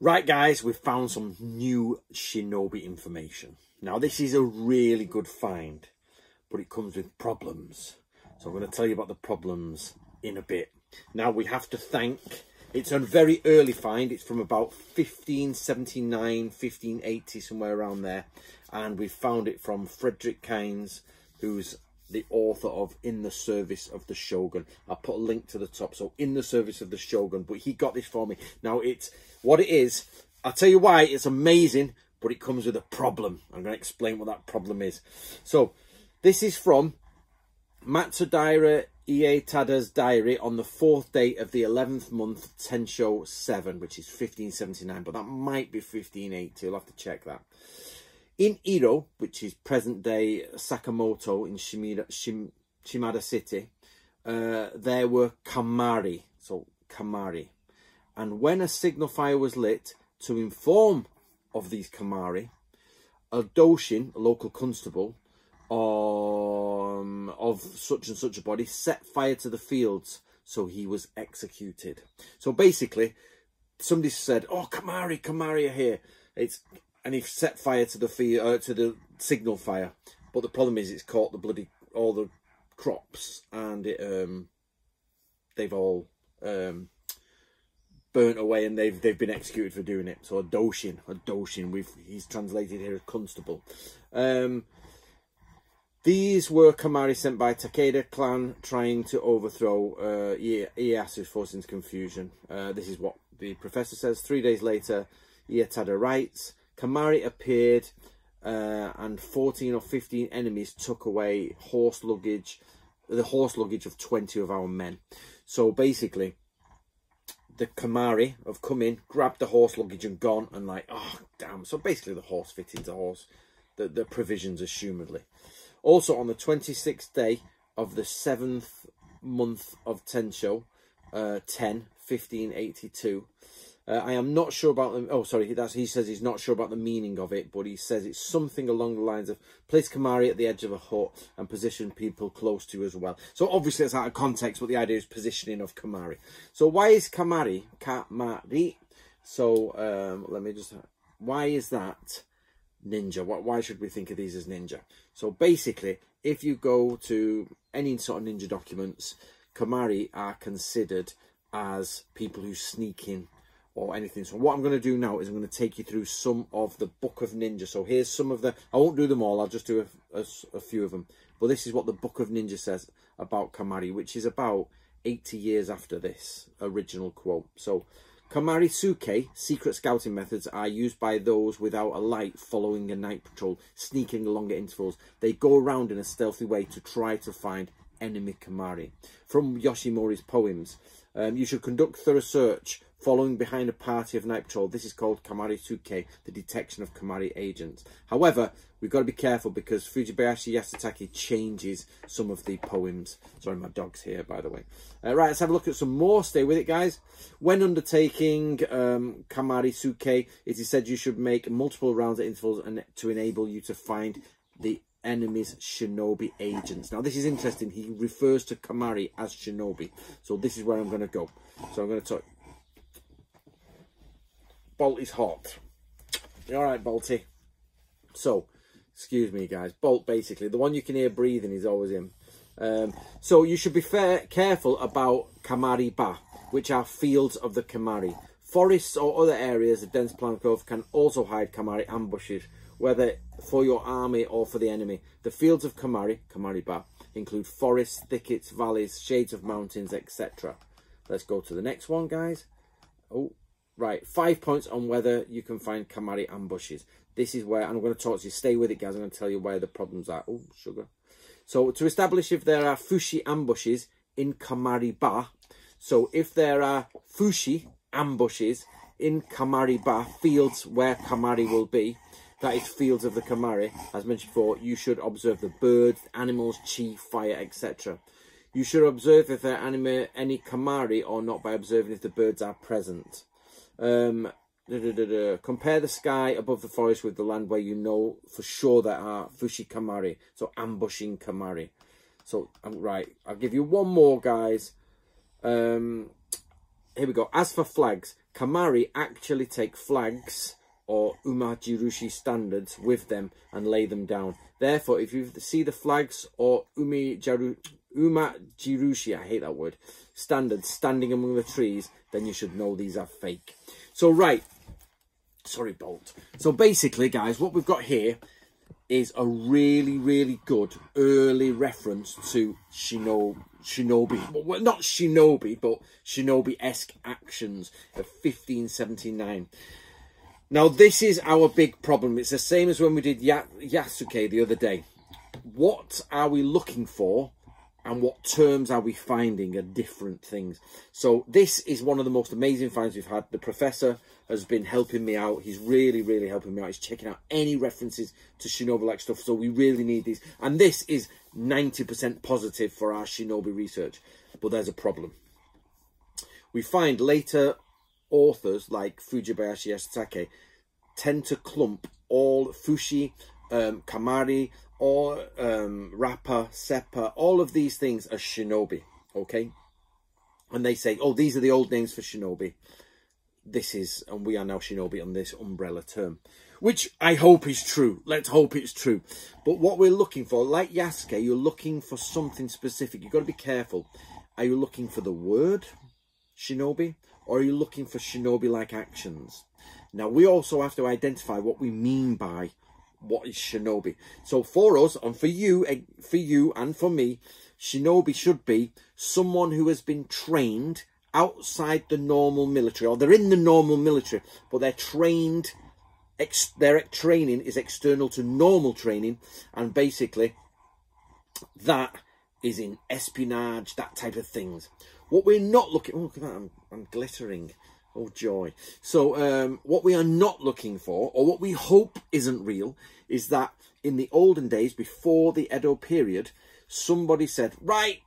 Right, guys, we've found some new shinobi information. Now, this is a really good find, but it comes with problems. So I'm going to tell you about the problems in a bit. Now, we have to thank... It's a very early find. It's from about 1579, 1580, somewhere around there. And we found it from Frederick Kynes, who's the author of In the Service of the Shogun. I'll put a link to the top. So In the Service of the Shogun. But he got this for me. Now, it's what it is. I'll tell you why. It's amazing, but it comes with a problem. I'm going to explain what that problem is. So this is from Matsudaira Ietada's diary on the 4th day of the 11th month, Tensho 7, which is 1579. But that might be 1580. You'll have to check that. In Iro, which is present-day Sakamoto in Shimada City, there were Kamari, so Kamari. And when a signal fire was lit to inform of these Kamari, a Doshin, a local constable, of such and such a body, set fire to the fields, so he was executed. So basically, somebody said, "Oh, Kamari are here." And he set fire to the to the signal fire, but the problem is it's caught all the crops, and they've all burnt away, and they've been executed for doing it. So a doshin. He's translated here as constable. These were Kamari sent by Takeda clan trying to overthrow Ieyasu's force into confusion. This is what the professor says. 3 days later, Ietada writes, Kamari appeared and 14 or 15 enemies took away the horse luggage of 20 of our men. So basically, the Kamari have come in, grabbed the horse luggage and gone, and like, oh, damn. So basically the horse fittings, the provisions, assumedly. Also, on the 26th day of the 7th month of Tensho, 1582, I am not sure about them. Oh, sorry, he says he's not sure about the meaning of it, but he says it's something along the lines of place Kamari at the edge of a hut and position people close to as well. So obviously it's out of context, but the idea is positioning of Kamari. So why is Kamari? So let me just... Why is that ninja? Why should we think of these as ninja? So basically, if you go to any sort of ninja documents, Kamari are considered as people who sneak in or anything. So what I'm going to do now is I'm going to take you through some of the Book of Ninja. So here's some of the... I won't do them all. I'll just do a few of them. But this is what the Book of Ninja says about Kamari, which is about 80 years after this original quote. So, Kamari Suke, secret scouting methods, are used by those without a light following a night patrol, sneaking along at intervals. They go around in a stealthy way to try to find enemy Kamari. From Yoshimori's poems, you should conduct thorough search following behind a party of night patrol. This is called Kamari Suke, the detection of Kamari agents. However, we've got to be careful because Fujibayashi Yasutake changes some of the poems. Sorry, my dog's here, by the way. Right, let's have a look at some more. Stay with it, guys. When undertaking Kamari Suke, it is said you should make multiple rounds at intervals and to enable you to find the enemy's shinobi agents. Now, this is interesting. He refers to Kamari as shinobi. So this is where I'm going to go. So I'm going to talk... Bolt is hot. You all right, Bolty? So, excuse me, guys. Bolt, basically, the one you can hear breathing is always him. So you should be careful about Kamari Ba, which are fields of the Kamari. Forests or other areas of dense plant growth can also hide Kamari ambushes, whether for your army or for the enemy. The fields of Kamari, Kamari Ba, include forests, thickets, valleys, shades of mountains, etc. Let's go to the next one, guys. Oh. Right, 5 points on whether you can find Kamari ambushes. This is where I'm going to talk to you. Stay with it, guys. I'm going to tell you where the problems are. Oh, sugar. So, to establish if there are Fushi ambushes in Kamari Ba. So, if there are Fushi ambushes in Kamari Ba, fields where Kamari will be, that is fields of the Kamari, as mentioned before, you should observe the birds, animals, chi, fire, etc. You should observe if there are any Kamari or not by observing if the birds are present. Compare the sky above the forest with the land where you know for sure there are Fushi Kamari, so ambushing Kamari. So, right, I'll give you one more, guys. Here we go. As for flags, Kamari actually take flags or Umajirushi standards with them and lay them down. Therefore, if you see the flags or Umajirushi, I hate that word, standards standing among the trees, then you should know these are fake. So, right. Sorry, Bolt. So, basically, guys, what we've got here is a really, really good early reference to shinobi. Well, not shinobi, but shinobi-esque actions of 1579. Now, this is our big problem. It's the same as when we did Yasuke the other day. What are we looking for and what terms are we finding are different things? So this is one of the most amazing finds we've had. The professor has been helping me out. He's really, really helping me out. He's checking out any references to shinobi-like stuff. So we really need these. And this is 90% positive for our shinobi research. But there's a problem. We find later authors like Fujibayashi Yasutake tend to clump all Fushi, Kamari, or Rappa, Seppa, all of these things as shinobi, okay? And they say, oh, these are the old names for shinobi. This is, and we are now shinobi on this umbrella term, which I hope is true. Let's hope it's true. But what we're looking for, like Yasuke, you're looking for something specific. You've got to be careful. Are you looking for the word shinobi, or are you looking for shinobi-like actions? Now, we also have to identify what we mean by what is shinobi. So for us, and for you and for me, shinobi should be someone who has been trained outside the normal military, or they're in the normal military, but they're trained, their training is external to normal training, and basically that is in espionage, that type of things. What we're not looking, oh, look at that, I'm glittering. Oh, joy. So what we are not looking for, or what we hope isn't real, is that in the olden days, before the Edo period, somebody said, right,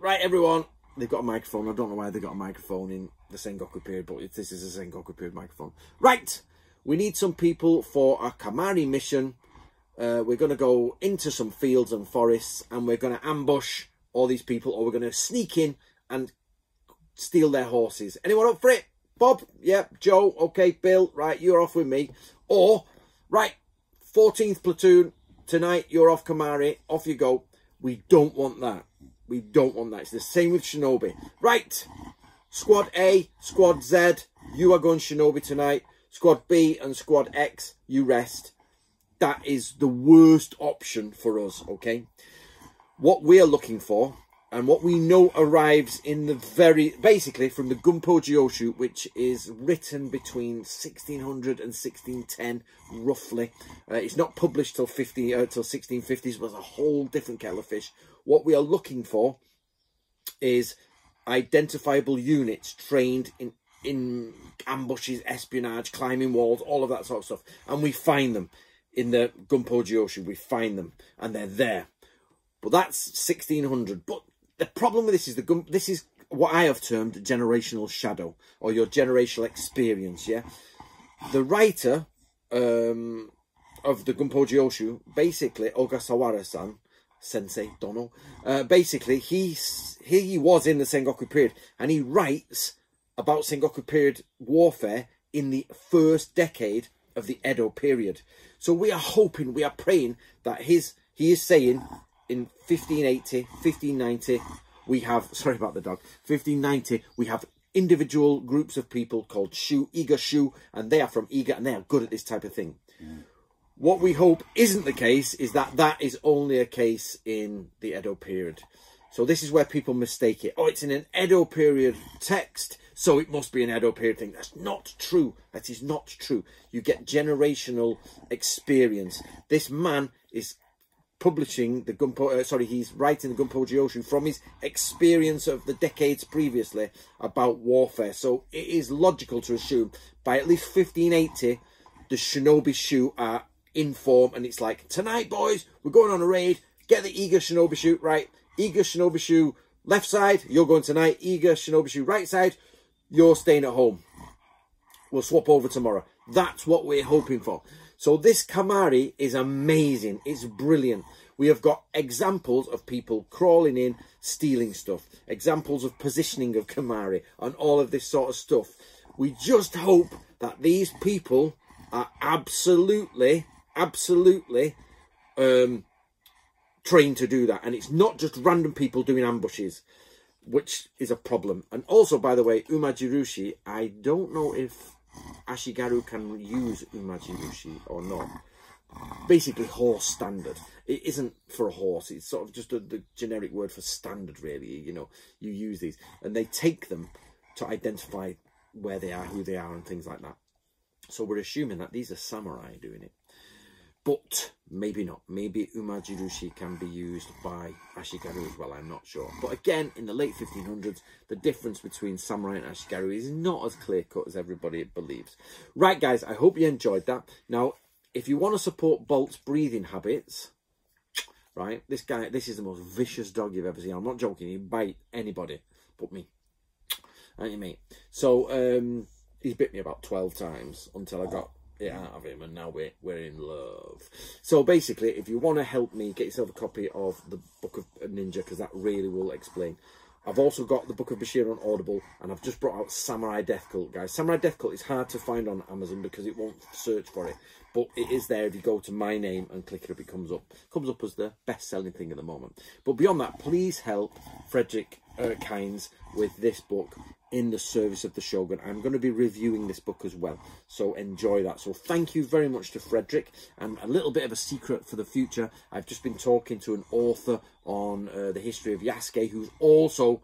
everyone, they've got a microphone. I don't know why they got a microphone in the Sengoku period, but this is a Sengoku period microphone. Right, we need some people for our Kamari mission. We're going to go into some fields and forests, and we're going to ambush all these people, or we're going to sneak in and steal their horses. Anyone up for it? Bob? Yep. Joe? Okay. Bill? Right, you're off with me. Or, right, 14th platoon, tonight you're off Kamari, off you go. We don't want that. We don't want that. It's the same with shinobi. Right, squad A, squad Z, you are going shinobi tonight. Squad B and squad X, you rest. That is the worst option for us, okay? What we're looking for, and what we know arrives in the basically from the Gunpo Jyoshu, which is written between 1600 and 1610, roughly. It's not published till 1650s, but it's a whole different kettle of fish. What we are looking for is identifiable units trained in ambushes, espionage, climbing walls, all of that sort of stuff. And we find them in the Gunpo Jyoshu. We find them, and they're there. But that's 1600. But the problem with this is this is what I have termed generational shadow, or your generational experience, yeah? The writer of the Gunpo Jyoshu, basically, Ogasawara-san, Sensei, don't know, basically, he was in the Sengoku period, and he writes about Sengoku period warfare in the first decade of the Edo period. So we are hoping, we are praying that he is saying, in 1580, 1590, we have, sorry about the dog, 1590, we have individual groups of people called Shu, Iga Shu, and they are from Iga, and they are good at this type of thing. Yeah. What we hope isn't the case is that is only a case in the Edo period. So this is where people mistake it. Oh, it's in an Edo period text, so it must be an Edo period thing. That's not true. That is not true. You get generational experience. This man is publishing the Gunpo, he's writing the Gunpo Jyoshu from his experience of the decades previously about warfare. So it is logical to assume by at least 1580, the Shinobi Shu are in form, and it's like, tonight, boys, we're going on a raid. Get the Iga Shinobi Shu, right? Iga Shinobi Shu left side, you're going tonight. Iga Shinobi Shu right side, you're staying at home. We'll swap over tomorrow. That's what we're hoping for. So this Kamari is amazing. It's brilliant. We have got examples of people crawling in, stealing stuff. Examples of positioning of Kamari and all of this sort of stuff. We just hope that these people are absolutely trained to do that. And it's not just random people doing ambushes, which is a problem. And also, by the way, Umajirushi, I don't know if Ashigaru can use Umajirushi or not. Basically, horse standard. It isn't for a horse. It's sort of just the generic word for standard, really. You know, you use these. And they take them to identify where they are, who they are, and things like that. So we're assuming that these are samurai doing it. But maybe not. Maybe Umajirushi can be used by Ashigaru as well. I'm not sure. But again, in the late 1500s, the difference between samurai and Ashigaru is not as clear-cut as everybody believes. Right, guys, I hope you enjoyed that. Now, if you want to support Bolt's breathing habits, right, this is the most vicious dog you've ever seen. I'm not joking. He'd bite anybody but me. Ain't you, mate? So, he's bit me about 12 times until I got it out of him, and now we're in love. So basically, if you want to help me, get yourself a copy of the Book of Ninja, because that really will explain. I've also got the Book of Bashir on Audible, and I've just brought out Samurai Death Cult, guys. Samurai Death Cult is hard to find on Amazon because it won't search for it, but it is there. If you go to my name and click it up, it comes up. It comes up as the best-selling thing at the moment. But beyond that, please help Frederick Kynes with this book in the service of the Shogun. I'm going to be reviewing this book as well, so enjoy that. So thank you very much to Frederick. And a little bit of a secret for the future, I've just been talking to an author on the history of Yasuke, who's also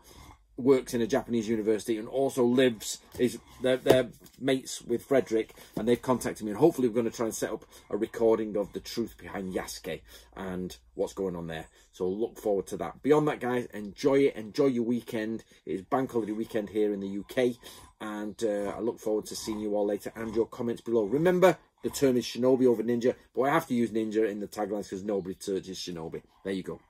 works in a Japanese university and also lives, they're mates with Frederick, and they've contacted me, and hopefully we're going to try and set up a recording of the truth behind Yasuke and what's going on there. So look forward to that. Beyond that, guys, enjoy it. Enjoy your weekend. It is bank holiday weekend here in the UK, and I look forward to seeing you all later and your comments below. Remember, the term is shinobi over ninja, but I have to use ninja in the taglines because nobody searches shinobi. There you go.